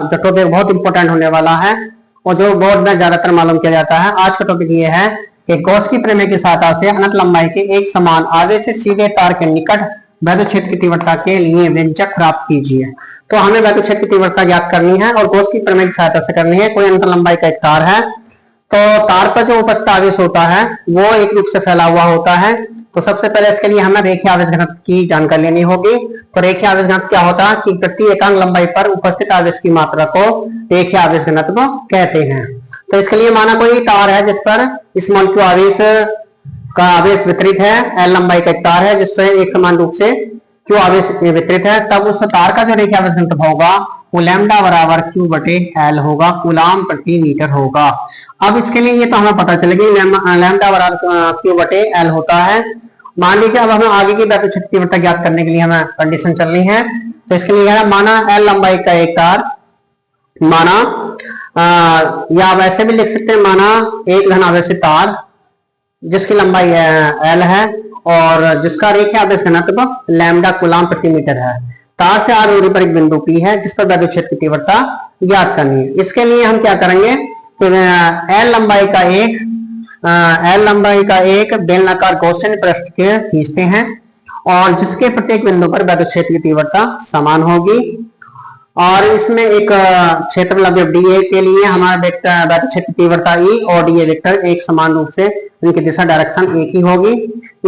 जो टॉपिक बहुत इंपॉर्टेंट होने वाला है और जो बोर्ड में ज्यादातर मालूम किया जाता है। आज का टॉपिक ये है कि गॉस की प्रमेय की सहायता से अनंत लंबाई के एक समान आवेश से सीधे तार के निकट वैद्युत क्षेत्र की तीव्रता के लिए व्यंजक प्राप्त कीजिए। तो हमें वैद्युत क्षेत्र की तीव्रता ज्ञात करनी है और गॉस की प्रमेय की सहायता से करनी है। कोई अनंत लंबाई का एक तार है, तो तार पर जो उपस्थित आवेश होता है वो एक रूप से फैला हुआ होता है। तो सबसे पहले इसके लिए हमें रेखीय आवेश घनत्व की जानकारी लेनी होगी। तो रेखीय आवेश घनत्व क्या होता है कि प्रति एकांक लंबाई पर उपस्थित आवेश की मात्रा को रेखीय आवेश घनत्व कहते हैं। तो इसके लिए माना कोई तार है जिस पर इस मोल आवेश का आवेश वितरित है, एल लंबाई का एक तार है जिससे एक समान रूप से क्यू आवेश वितरित है, तब उस तार का जो रेखीय आवेश घनत्व होगा वो लैम्डा बराबर क्यू बटे एल होगा, कूलाम प्रति मीटर होगा। अब इसके लिए ये तो हमें पता चलेगी लैम्डा बराबर क्यू बटे एल होता है। मान लीजिए अब हमें आगे की वैद्युत क्षेत्र की तीव्रता ज्ञात करने के लिए हमें कंडीशन चलनी है। तो इसके लिए है माना एल लंबाई का एक तार, माना या वैसे भी लिख सकते हैं माना एक धन आवेशित तार जिसकी लंबाई एल है और जिसका रेखीय आवेश घनत्व लैम्डा कूलाम प्रति मीटर है। तार से आर दूरी पर एक बिंदु पी है जिस पर वैद्युत क्षेत्र की तीव्रता ज्ञात करनी है। इसके लिए हम क्या करेंगे, एल लंबाई का एक बेलनाकार गॉसियन पृष्ठ के खींचते हैं और जिसके प्रत्येक बिंदु पर वैद्युत क्षेत्र की तीव्रता समान होगी। और इसमें एक क्षेत्र लंबे डीए के लिए हमारा वैद्युत क्षेत्र की तीव्रता ई और डीए वेक्टर एक समान रूप से इनकी दिशा डायरेक्शन एक ही होगी।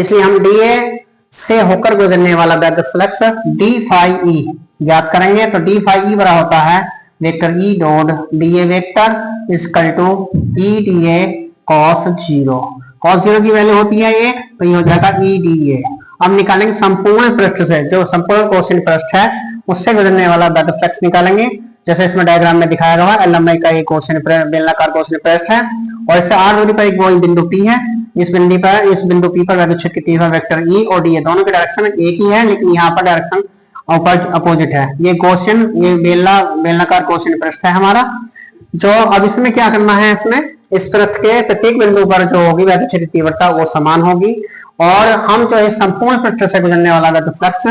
इसलिए हम डीए से होकर गुजरने वाला वैद्युत फ्लक्स डी फाई ई ज्ञात करेंगे। तो डी फाई ई बराबर होता है vector E dot dA vector equal to E dA cos zero. Cos zero की वैल्यू होती है एक, तो ये हो जाएगा ई डीए। अब निकालेंगे संपूर्ण पृष्ठ से, जो संपूर्ण गॉसियन पृष्ठ है उससे गुजरने वाला वैद्युत फ्लक्स निकालेंगे। जैसे इसमें डायग्राम में दिखाया गया है, एल लंबाई का एक गॉसियन बेलनाकार गॉसियन पृष्ठ है और इससे आर दूरी पर एक बिंदु पी है। इस बिंदु पी पर वैद्युत क्षेत्र की तीव्रता वेक्टर ई और डी दोनों की डायरेक्शन एक ही है, लेकिन यहाँ पर डायरेक्शन अपोजिट है। ये गॉसियन ये बेलनाकार गॉसियन पृष्ठ है हमारा। जो अब इसमें क्या करना है, इसमें इस पृष्ठ के प्रत्येक बिंदु पर जो होगी वैद्युत क्षेत्र की तीव्रता वो समान होगी और हम जो है संपूर्ण पृष्ठ से गुजरने वाला वैद्युत फ्लक्स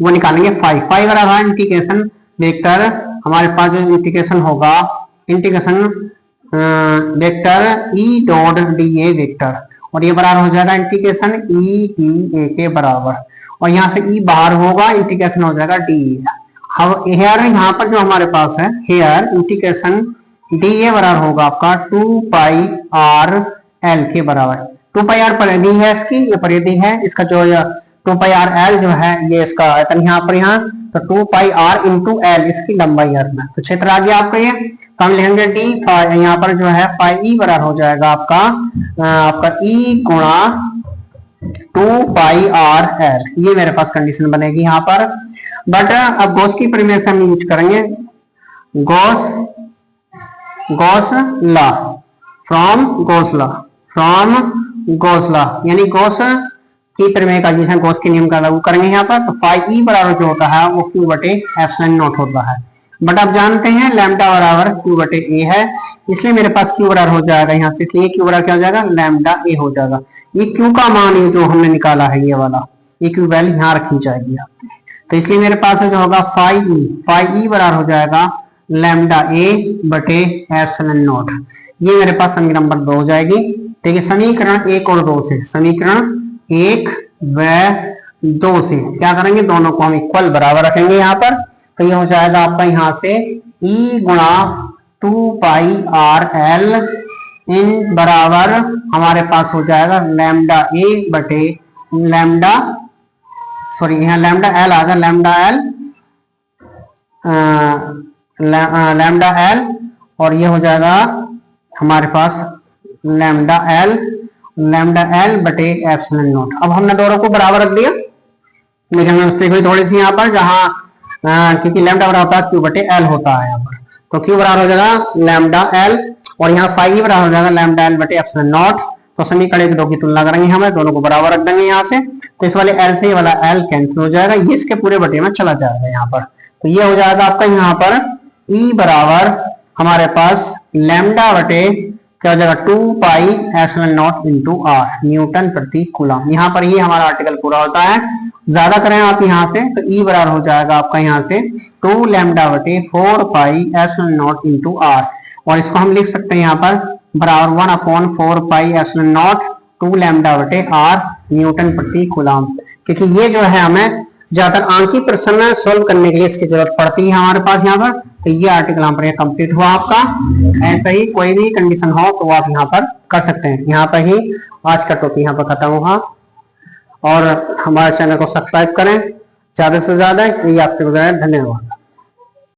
वो निकालेंगे फाई। फाई बराबर इंटीग्रेशन वेक्टर, हमारे पास जो इंटीग्रेशन होगा integration vector E dot D A vector और ये बराबर हो जाएगा इंटीग्रेशन ई डी ए के बराबर और यहाँ से ई बाहर होगा, इंटीग्रेशन हो जाएगा डी ए। अब हेयर यहाँ पर जो हमारे पास है हेयर इंटीग्रेशन डी ए बराबर होगा आपका 2 पाई आर एल के बराबर। 2 पाई आर परिधि है इसकी, ये परिधि है इसका जो 2 पाई आर एल जो है ये इसका आयतन यहाँ पर यहाँ, तो 2 पाई आर इंटू एल इसकी लंबाई अर्थ में। तो क्षेत्र आ गया आपका ये, तो हम लिखेंगे डी फाई, यहाँ पर जो है फाई ई बराबर हो जाएगा आपका ई गुणा 2 पाई आर एल। ये मेरे पास कंडीशन बनेगी यहाँ पर। बट अब गॉस की प्रमेय से हम यूज करेंगे Gauss law from Gauss law यानी गॉस की प्रमेय का जिसे गॉस के नियम का लागू करेंगे यहाँ पर। तो फाई ई बराबर जो होता है वो क्यू बटे एप्सिलॉन नॉट होता है। बट आप जानते हैं लैम्डा बराबर क्यू बटे ए है, इसलिए मेरे पास क्यू बराबर हो जाएगा यहाँ से, इसलिए क्यू बराबर क्या हो जाएगा लैम्डा ए हो जाएगा। ये क्यू का मान ये जो हमने निकाला है ये वाला, ये क्यू वैल्यू यहाँ रखी जाएगी आपकी। तो इसलिए मेरे पास जो होगा फाई ई बराबर हो जाएगा लैम्डा ए बटे एप्सिलॉन नॉट। ये मेरे पास समीकरण नंबर 2 हो जाएगी। ठीक है, समीकरण 1 और 2 से, समीकरण 1 व 2 से क्या करेंगे, दोनों को हम इक्वल बराबर रखेंगे यहाँ पर। तो ये हो जाएगा आपका यहाँ से ई गुणा 2 पाई आर एल इन बराबर हमारे पास हो जाएगा लैम्डा ए बटे लैम्डा, सॉरी यहाँ लैम्डा एल आ गया, लैम्डा एल और ये हो जाएगा हमारे पास लैम्डा एल बटे एप्सिलॉन नॉट। अब हमने दोनों को बराबर रख दिया, लेकिन मिस्टेक हुई थोड़ी सी यहाँ पर, जहाँ क्योंकि लैम्डा बराबर होता है क्यू बटे एल होता है यहाँ पर। तो क्यू बराबर हो जाएगा लैम्डा एल और यहाँ फाई बराबर हो जाएगा लैम्डा एल बटे एप्सिलॉन नॉट। तो समीकरण 1 2 की तुलना करेंगे, हमें दोनों को बराबर रख देंगे यहाँ से। तो इस वाले एल से ये वाला एल कैंसिल हो जाएगा, ये इसके पूरे बटे में चला जाएगा यहाँ पर। तो ये हो जाएगा आपका यहाँ पर ई बराबर हमारे पास लैम्डा बटे क्या हो जाएगा 2 pi epsilon naught into r, newton प्रति कूलम। यहाँ पर ये हमारा आर्टिकल पूरा होता है। ज्यादा करें आप यहाँ से तो ई बराबर हो जाएगा आपका यहाँ से 2 लैम्डा बटे 4 pi epsilon naught into r, और इसको हम लिख सकते हैं यहाँ पर बराबर 1/4 पाई एप्सिलॉन नॉट 2 लैम्डा बटे आर न्यूटन प्रति कूलम। क्योंकि ये जो है हमें ज्यादातर आंकी प्रश्न में सोल्व करने के लिए इसकी जरूरत पड़ती है हमारे पास यहाँ पर। तो ये आर्टिकल यहाँ पर कंप्लीट हुआ आपका। ऐसा ही कोई भी कंडीशन हो तो आप यहाँ पर कर सकते हैं। यहाँ पर ही आज का टॉपिक यहाँ पर खत्म हुआ, और हमारे चैनल को सब्सक्राइब करें ज्यादा से ज्यादा। ये आपसे गुजारिश, धन्यवाद।